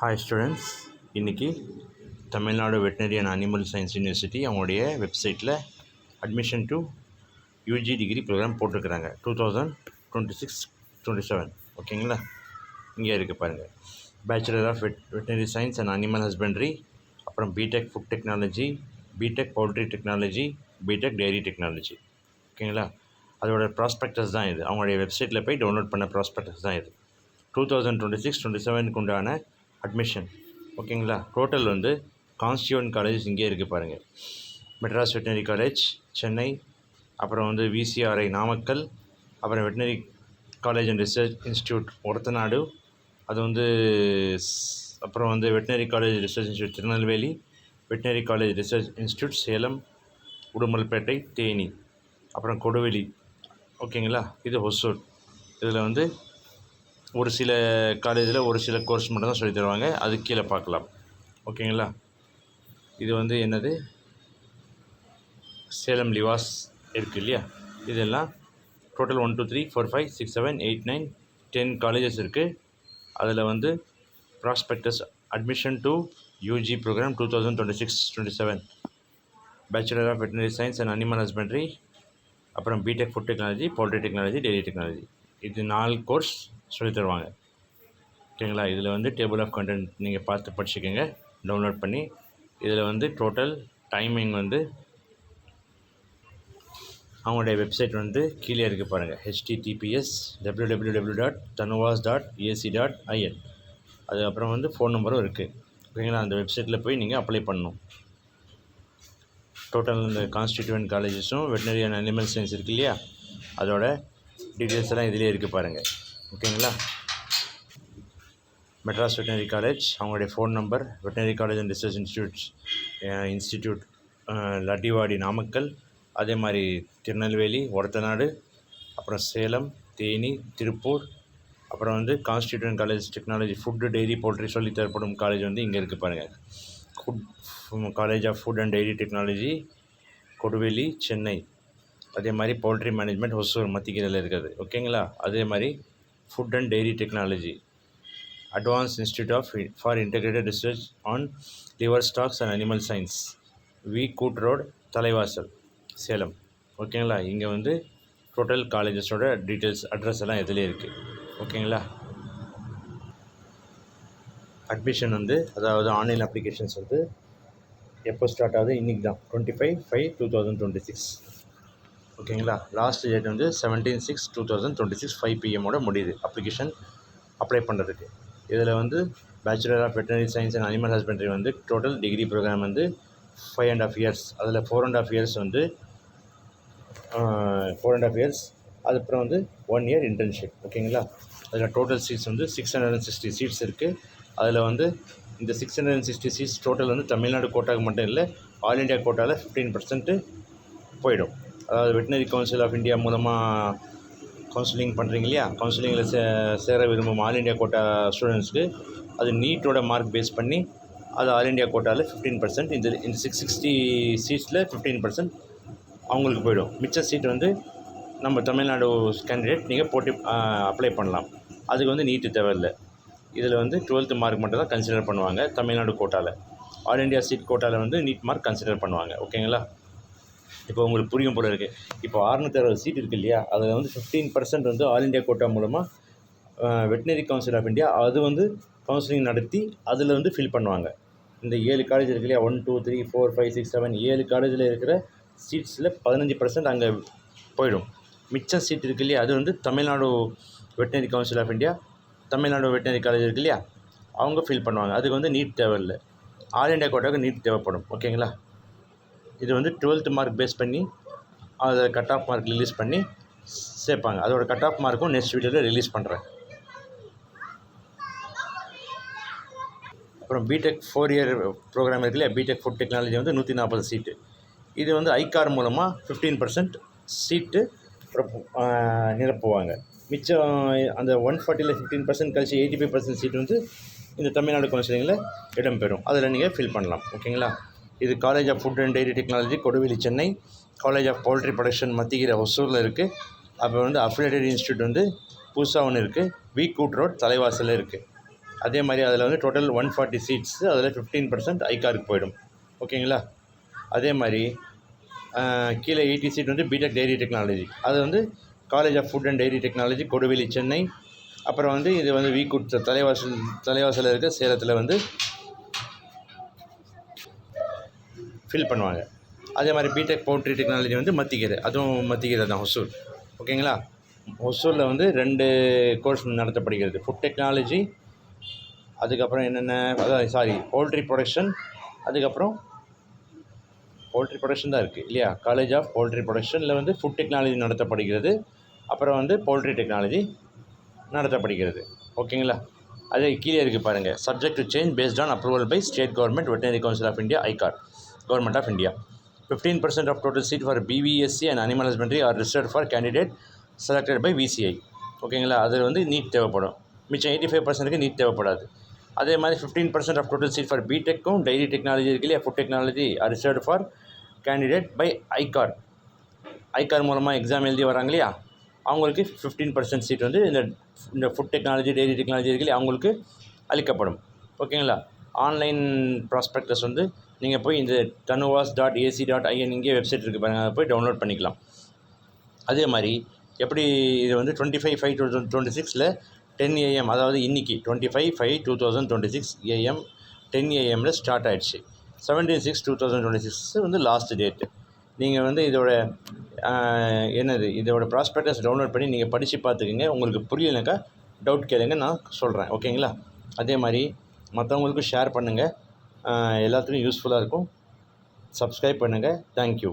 Hi students, இன்றைக்கி Tamil Nadu veterinary and animal science university அவங்களுடைய வெப்சைட்டில் admission to UG degree programme போட்டிருக்கிறாங்க 2026-27. ஓகேங்களா? இங்கே இருக்குது பாருங்கள். Bachelor of veterinary science and animal husbandry, அப்புறம் B Tech food technology, B Tech poultry technology, B Tech dairy technology. ஓகேங்களா? அதோட ப்ராஸ்பெக்டஸ் தான் இது. அவங்களுடைய வெப்சைட்டில் போய் டவுன்லோட் பண்ண ப்ராஸ்பெக்டஸ் தான் இது. 2026-27 உண்டான அட்மிஷன். ஓகேங்களா? டோட்டல் வந்து கான்ஸ்டியூவன்ட் காலேஜஸ் இங்கே இருக்குது பாருங்கள். மெட்ராஸ் வெட்டினரி காலேஜ் சென்னை, அப்புறம் வந்து விசிஆர்ஐ நாமக்கல், அப்புறம் veterinary college and research institute Orathanadu, அது வந்து அப்புறம் வந்து veterinary college research institute Tirunelveli, veterinary college research institute Salem, Udumalpet, Theni, அப்புறம் கொடுவெளி. ஓகேங்களா? இது ஒசூர். இதில் வந்து ஒரு சில காலேஜில் ஒரு சில கோர்ஸ் மட்டும் தான் சொல்லி தருவாங்க. அது கீழே பார்க்கலாம். ஓகேங்களா? இது வந்து என்னது, சேலம் லிவாஸ் இருக்குது இல்லையா? இதெல்லாம் டோட்டல் 1 2 3 4 5 6 7 8 9 10 காலேஜஸ் இருக்குது. அதில் வந்து prospectus admission to UG programme 2026-27, bachelor of veterinary science and animal husbandry, அப்புறம் B Tech food technology, poultry technology, dairy technology. இது 4 கோர்ஸ் சொல்லி தருவாங்க. ஓகேங்களா? இதில் வந்து டேபிள் ஆஃப் கண்டென்ட் நீங்கள் பார்த்து படிச்சுக்கோங்க டவுன்லோட் பண்ணி. இதில் வந்து டோட்டல் டைமிங் வந்து அவங்களுடைய வெப்சைட் வந்து கீழே இருக்குது பாருங்கள். https://www.tanuvas.ac.in. அதுக்கப்புறம் வந்து ஃபோன் நம்பரும் இருக்குது. ஓகேங்களா? அந்த வெப்சைட்டில் போய் நீங்கள் அப்ளை பண்ணணும். டோட்டல் இந்த கான்ஸ்டியூவன்ட் காலேஜஸும் வெட்டினரி அண்ட் அனிமல் சயின்ஸ் இருக்குது இல்லையா, அதோட டீட்டெயில்ஸ் எல்லாம் இதிலே இருக்குது பாருங்கள். ஓகேங்களா? மெட்ராஸ் வெட்டினரி காலேஜ் அவங்களுடைய phone number, veterinary college and research institute Lattivadi Namakkal, அதே மாதிரி திருநெல்வேலி, ஒரத்தநாடு, அப்புறம் சேலம், தேனி, திருப்பூர், அப்புறம் வந்து constituent college technology food dairy poultry சொல்லி தரப்படும் காலேஜ் வந்து இங்கே இருக்குது பாருங்கள். College of food and dairy technology Koduveli Chennai, அதே மாதிரி பவுல்ட்ரி மேனேஜ்மெண்ட் ஒசூர் மத்திக்கரையில் இருக்குது. ஓகேங்களா? அதே மாதிரி food and dairy technology advance institute for integrated research on live stocks and animal science, V Koot road, Thalaivasal, Salem. ஓகேங்களா? இங்கே வந்து டோட்டல் காலேஜஸோட டீட்டெயில்ஸ் அட்ரஸ் எல்லாம் எதுலேயே இருக்குது. ஓகேங்களா? அட்மிஷன் வந்து அதாவது ஆன்லைன் அப்ளிகேஷன்ஸ் வந்து எப்போ ஸ்டார்ட் ஆகுது? இன்றைக்கி தான் 25/5/2026. ஓகேங்களா? லாஸ்ட் டேட் வந்து 17/6/2026 5 PM முடியுது அப்ளிகேஷன் அப்ளை பண்ணுறதுக்கு. இதில் வந்து bachelor of veterinary science and animal husbandry வந்து டோட்டல் டிகிரி ப்ரோக்ராம் வந்து 5.5 years. அதில் 4.5 years வந்து 4.5 years, அதுக்கப்புறம் வந்து 1 year இன்டர்ன்ஷிப். ஓகேங்களா? அதில் டோட்டல் சீட்ஸ் வந்து 660 சீட்ஸ் இருக்குது. அதில் வந்து இந்த 660 சீட்ஸ் டோட்டல் வந்து தமிழ்நாடு கோட்டாவுக்கு மட்டும் இல்லை, ஆல் இண்டியா கோட்டாவில் 15% போயிடும். அதாவது வெட்டினரி கவுன்சில் ஆஃப் இந்தியா மூலமாக கவுன்சிலிங் பண்ணுறீங்க இல்லையா, கவுன்சிலிங்கில் சேர விரும்பும் ஆல் இண்டியா கோட்டா ஸ்டூடெண்ட்ஸ்க்கு அது நீட்டோட மார்க் பேஸ் பண்ணி அது ஆல் இண்டியா கோட்டாவில் 15%, இந்த 660 சீட்ஸில் 15% அவங்களுக்கு போயிடும். மிச்ச சீட் வந்து நம்ம தமிழ்நாடு கேண்டிடேட் நீங்கள் போட்டு அப்ளை பண்ணலாம். அதுக்கு வந்து நீட்டு தேவையில்லை. இதில் வந்து 12th மார்க் மட்டும் தான் கன்சிடர் பண்ணுவாங்க தமிழ்நாடு கோட்டாவில். ஆல் இண்டியா சீட் கோட்டாவில் வந்து நீட் மார்க் கன்சிடர் பண்ணுவாங்க. ஓகேங்களா? இப்போ உங்களுக்கு புரியும் போல இருக்குது. இப்போ 660 சீட் இருக்குது இல்லையா, அதில் வந்து 15% வந்து ஆல் இண்டியா கோட்டா மூலமாக வெட்டினரி கவுன்சில் ஆஃப் இந்தியா அது வந்து கவுன்சிலிங் நடத்தி அதில் வந்து ஃபில் பண்ணுவாங்க. இந்த 7 காலேஜ் இருக்கு இல்லையா, 1 2 3 4 5 6 7 7 காலேஜில் இருக்கிற சீட்ஸில் 15% அங்கே போயிடும். மிச்சம் சீட் இருக்கு இல்லையா, அது வந்து Tamil Nadu veterinary council of India, Tamil Nadu veterinary college இருக்கு இல்லையா, அவங்க ஃபில் பண்ணுவாங்க. அதுக்கு வந்து நீட் தேவையில்லை. ஆல் இண்டியா கோட்டாவுக்கு நீட் தேவைப்படும். ஓகேங்களா? இது வந்து 12th மார்க் பேஸ் பண்ணி அதை கட் ஆஃப் மார்க் ரிலீஸ் பண்ணி சேர்ப்பாங்க. அதோட கட் ஆஃப் மார்க்கும் நெக்ஸ்ட் வீடியோவில் ரிலீஸ் பண்ணுறேன். அப்புறம் பிடெக் 4 year ப்ரோக்ராம் இருக்கு இல்லையா, பிடெக் ஃபுட் டெக்னாலஜி வந்து 140 சீட்டு. இது வந்து ஐகார் மூலமாக 15% சீட்டு நிரப்புவாங்க. மிச்சம் அந்த 140ல் 15% கழிச்சு 85% சீட்டு வந்து இந்த தமிழ்நாடு கவுன்சிலிங்கில் இடம்பெறும். அதில் நீங்கள் ஃபில் பண்ணலாம். ஓகேங்களா? இது college of food and dairy technology Koduveli Chennai, college of poultry production Mathigiri ஒசூரில் இருக்குது. அப்புறம் வந்து அஃபிலியேட்டட் இன்ஸ்டியூட் வந்து புதுசாக ஒன்று இருக்குது, வி கூட் ரோட், தலைவாசலில் இருக்குது. அதே மாதிரி அதில் வந்து டோட்டல் 140 சீட்ஸு, அதில் 15% ஐகாருக்கு போயிடும். ஓகேங்களா? அதே மாதிரி கீழே 80 சீட் வந்து பிடெக் டைரி டெக்னாலஜி, அது வந்து college of food and dairy technology, Koduveli, Chennai. அப்புறம் வந்து இது வந்து வீக்கூட் தலைவாசலில் இருக்க சேலத்தில் வந்து ஃபில் பண்ணுவாங்க. அதே மாதிரி பிடெக் பவுல்ட்ரி டெக்னாலஜி வந்து மத்திக்கீரை, அதுவும் மத்திக்கீரை தான், ஒசூர். ஓகேங்களா? ஒசூரில் வந்து 2 கோர்ஸ் நடத்தப்படுகிறது. ஃபுட் டெக்னாலஜி, அதுக்கப்புறம் என்னென்ன, அதான் பவுல்ட்ரி ப்ரொடக்ஷன், அதுக்கப்புறம் பவுல்ட்ரி ப்ரொடக்ஷன் தான் இருக்குது இல்லையா? காலேஜ் ஆஃப் பவுல்ட்ரி ப்ரொடக்ஷனில் வந்து ஃபுட் டெக்னாலஜி நடத்தப்படுகிறது. அப்புறம் வந்து பவுல்ட்ரி டெக்னாலஜி நடத்தப்படுகிறது. ஓகேங்களா? அதே கீழே இருக்குது பாருங்கள், subject to change based on approval by state government, veterinary council of India, ICAR, government of India. 15% of total seat for BVSc and animal husbandry are reserve for candidate selected by VCI. ஓகேங்களா? அதில் வந்து NEET தேவைப்படும். மிச்சம் 85%க்கு NEET தேவைப்படாது. அதே மாதிரி 15% of total seat for பிடெக்கும் dairy technology இருக்கு இல்லையா, food technology are reserve for candidate by ICAR மூலமாக எக்ஸாம் எழுதி வராங்க இல்லையா, அவங்களுக்கு 15% சீட் வந்து இந்த ஃபுட் டெக்னாலஜி டைரி டெக்னாலஜி இருக்கு இல்லையா, அவங்களுக்கு அளிக்கப்படும். ஓகேங்களா? ஆன்லைன் ப்ராஸ்பெக்டஸ் வந்து நீங்கள் போய் இந்த tanuvas.ac.in இங்கே வெப்சைட் இருக்குது பாருங்கள், அதை போய் டவுன்லோட் பண்ணிக்கலாம். அதே மாதிரி எப்படி இது வந்து 25/5/2026 10 AM, அதாவது இன்றைக்கி 25/5/2026 AM 10 AM ஸ்டார்ட் ஆகிடுச்சு. 17/6/2026 வந்து லாஸ்ட் டேட்டு. நீங்கள் வந்து இதோட ப்ராஸ்பெக்டஸ் டவுன்லோட் பண்ணி நீங்கள் படித்து பார்த்துக்குங்க. உங்களுக்கு புரியலைனாக்கா டவுட் கேளுங்க, நான் சொல்கிறேன். ஓகேங்களா? அதே மாதிரி மற்றவங்களுக்கும் ஷேர் பண்ணுங்கள், எல்லாத்துக்கும் யூஸ்ஃபுல்லாக இருக்கும். சப்ஸ்கிரைப் பண்ணுங்கள். தேங்க்யூ.